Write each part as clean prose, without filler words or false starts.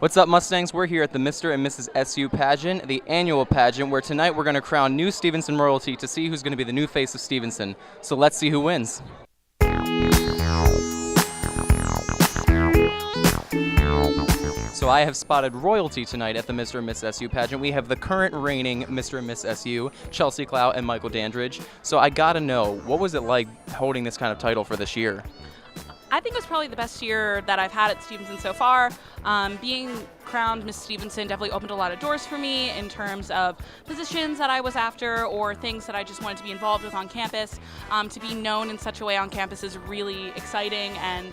What's up, Mustangs? We're here at the Mr. and Mrs. SU pageant, the annual pageant, where tonight we're going to crown new Stevenson royalty to see who's going to be the new face of Stevenson. So let's see who wins. So I have spotted royalty tonight at the Mr. and Miss SU pageant. We have the current reigning Mr. and Miss SU, Chelsea Clout and Michael Dandridge. So I gotta know, what was it like holding this kind of title for this year? I think it was probably the best year that I've had at Stevenson so far. Being crowned Miss Stevenson definitely opened a lot of doors for me in terms of positions that I was after or things that I just wanted to be involved with on campus. To be known in such a way on campus is really exciting, and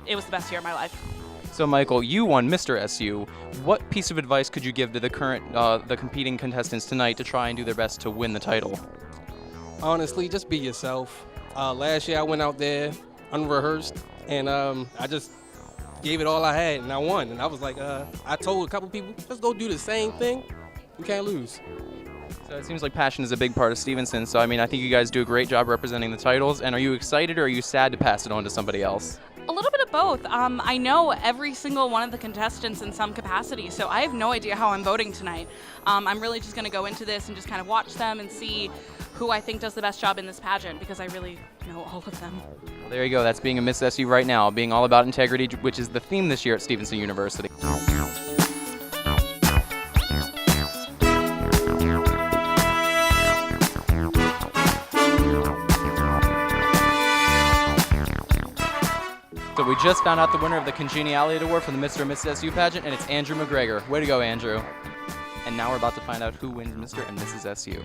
it was the best year of my life. So Michael, you won Mr. SU. What piece of advice could you give to the competing contestants tonight to try and do their best to win the title? Honestly, just be yourself. Last year I went out there unrehearsed, and I just gave it all I had, and I won. And I was like, I told a couple people, just go do the same thing. You can't lose. So it seems like passion is a big part of Stevenson. So I mean, I think you guys do a great job representing the titles. And are you excited or are you sad to pass it on to somebody else? A little bit of both. I know every single one of the contestants in some capacity, so I have no idea how I'm voting tonight. I'm really just going to go into this and just kind of watch them and see who I think does the best job in this pageant, because I really know all of them. Well, there you go. That's being a Miss SU right now, being all about integrity, which is the theme this year at Stevenson University. So we just found out the winner of the Congeniality Award for the Mr. and Mrs. SU pageant, and it's Andrew McGregor. Way to go, Andrew. And now we're about to find out who wins Mr. and Mrs. SU.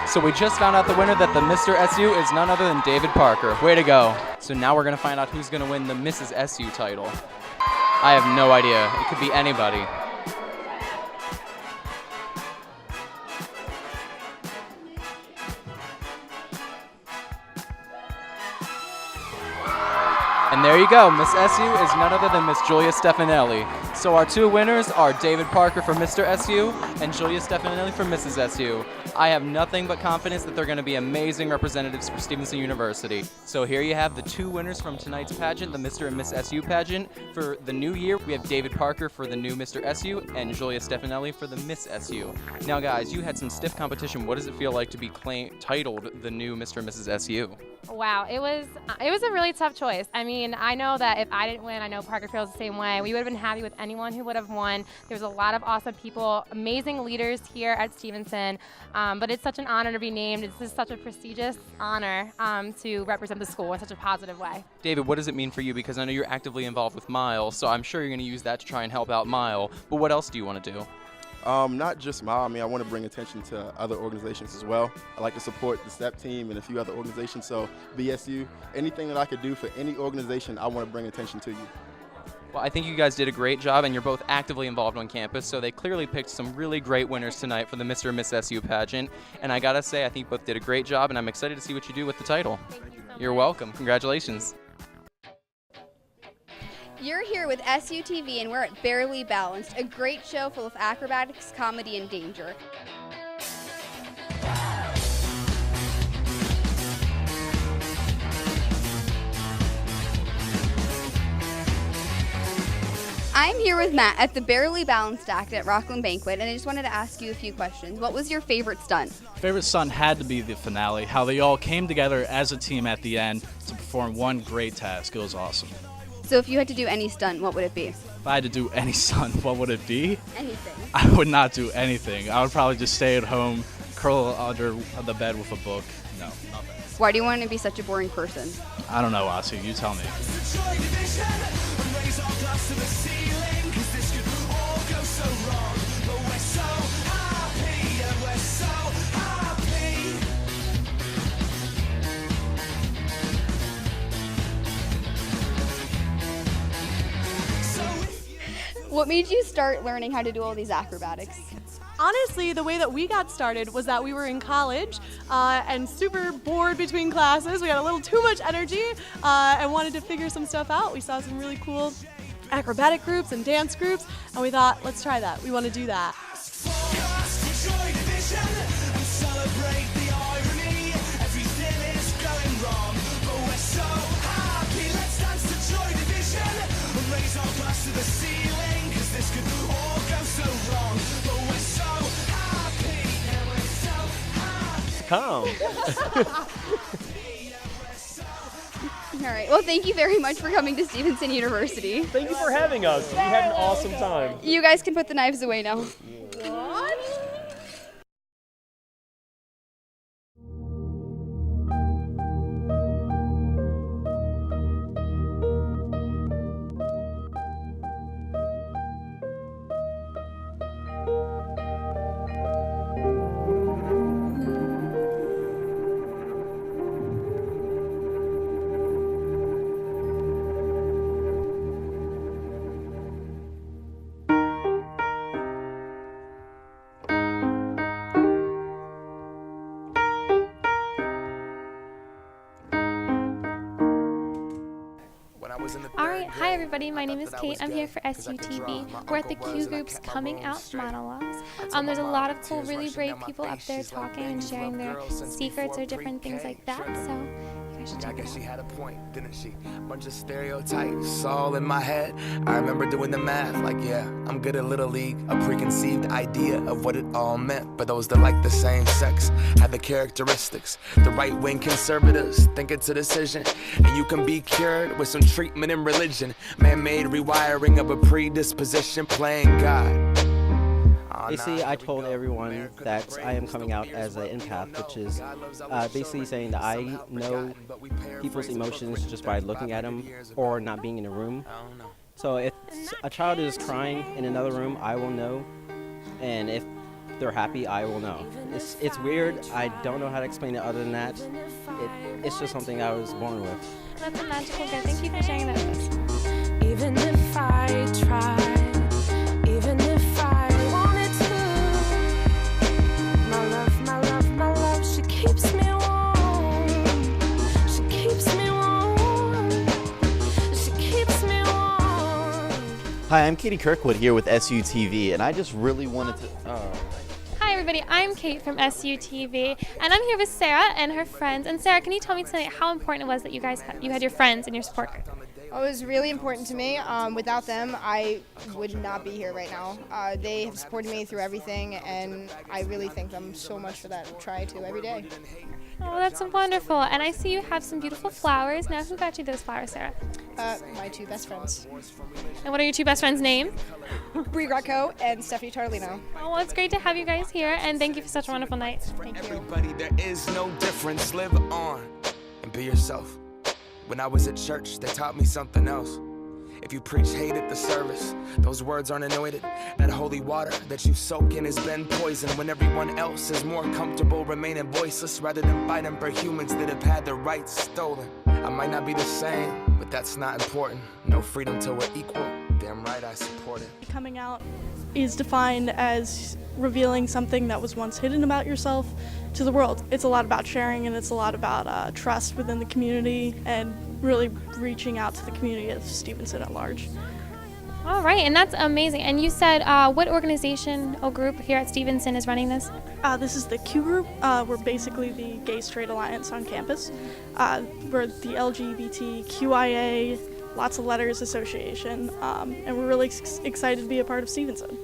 So we just found out the winner that the Mr. SU is none other than David Parker. Way to go. So now we're going to find out who's going to win the Mrs. SU title. I have no idea. It could be anybody. And there you go, Miss SU is none other than Miss Julia Stefanelli. So our two winners are David Parker for Mr. SU and Julia Stefanelli for Mrs. SU. I have nothing but confidence that they're going to be amazing representatives for Stevenson University. So here you have the two winners from tonight's pageant, the Mr. and Miss SU pageant. For the new year, we have David Parker for the new Mr. SU and Julia Stefanelli for the Miss SU. Now guys, you had some stiff competition. What does it feel like to be titled the new Mr. and Mrs. SU? Wow, it was a really tough choice. I mean, I know that if I didn't win, I know Parker feels the same way. We would have been happy with anyone who would have won. There's a lot of awesome people, amazing leaders here at Stevenson, but it's such an honor to be named. This is such a prestigious honor to represent the school in such a positive way. David, what does it mean for you? Because I know you're actively involved with Mile, so I'm sure you're going to use that to try and help out Mile, but what else do you want to do? Not just Mile. I mean, I want to bring attention to other organizations as well. I like to support the STEP team and a few other organizations, so BSU, anything that I could do for any organization, I want to bring attention to you. Well, I think you guys did a great job, and you're both actively involved on campus, so they clearly picked some really great winners tonight for the Mr. and Miss SU pageant, and I gotta say, I think you both did a great job, and I'm excited to see what you do with the title. Thank you so much. You're welcome. Congratulations. You're here with SUTV, and we're at Barely Balanced, a great show full of acrobatics, comedy, and danger. I'm here with Matt at the Barely Balanced Act at Rockland Banquet, and I just wanted to ask you a few questions. What was your favorite stunt? Favorite stunt had to be the finale, how they all came together as a team at the end to perform one great task. It was awesome. So if you had to do any stunt, what would it be? If I had to do any stunt, what would it be? Anything. I would not do anything. I would probably just stay at home, curl under the bed with a book. No, nothing. Why do you want to be such a boring person? I don't know, Asi. You tell me. What made you start learning how to do all these acrobatics? Honestly, the way that we got started was that we were in college and super bored between classes. We had a little too much energy and wanted to figure some stuff out. We saw some really cool acrobatic groups and dance groups, and we thought, let's try that. We want to do that. Come. All right. Well, thank you very much for coming to Stevenson University. Thank you for having us. We had an awesome time. You guys can put the knives away now. Alright, hi everybody, my name is Kate. I'm here for SUTV. We're at the Q Group's Coming Out Monologues. There's a lot of cool, really brave people up there talking and sharing their secrets or different things like that, so you guys should check it out. She had a point, didn't she? Bunch of stereotypes all in my head. I remember doing the math, like yeah, I'm good at Little League. A preconceived idea of what it all meant. But those that like the same sex have the characteristics. The right-wing conservatives think it's a decision, and you can be cured with some treatment and religion. Man-made rewiring of a predisposition, playing God. Basically, I told everyone that I am coming out as an empath, which is basically saying that I know people's emotions just by looking at them or not being in a room. So if a child is crying in another room, I will know, and if they're happy, I will know. It's weird. I don't know how to explain it other than that. It's just something I was born with. That's a magical gift. Thank you for sharing that with us. Even if I tried, even if I wanted to, my love, she keeps me warm. She keeps me warm. She keeps me warm. Hi, I'm Katie Kirkwood here with SUTV, and I just really wanted to... Hi everybody, I'm Kate from SUTV, and I'm here with Sarah and her friends. And Sarah, can you tell me tonight how important it was that you guys had your friends and your support group? It was really important to me. Without them, I would not be here right now. They have supported me through everything, and I really thank them so much for that. I try to every day. Oh, that's wonderful. And I see you have some beautiful flowers. Now, who got you those flowers, Sarah? My two best friends. And what are your two best friends' names? Brie Greco and Stephanie Tarlino. Oh, well, it's great to have you guys here, and thank you for such a wonderful night. Thank you. Everybody, there is no difference. Live on and be yourself. When I was at church, they taught me something else. If you preach hate at the service, those words aren't anointed. That holy water that you soak in has been poisoned when everyone else is more comfortable remaining voiceless rather than fighting for humans that have had their rights stolen. I might not be the same, but that's not important. No freedom till we're equal. Damn right I support it. Coming out is defined as revealing something that was once hidden about yourself to the world. It's a lot about sharing, and it's a lot about trust within the community and really reaching out to the community of Stevenson at large. All right, and that's amazing. And you said what organization or group here at Stevenson is running this? This is the Q Group. We're basically the Gay Straight Alliance on campus. We're the LGBTQIA, lots of letters association, and we're really excited to be a part of Stevenson.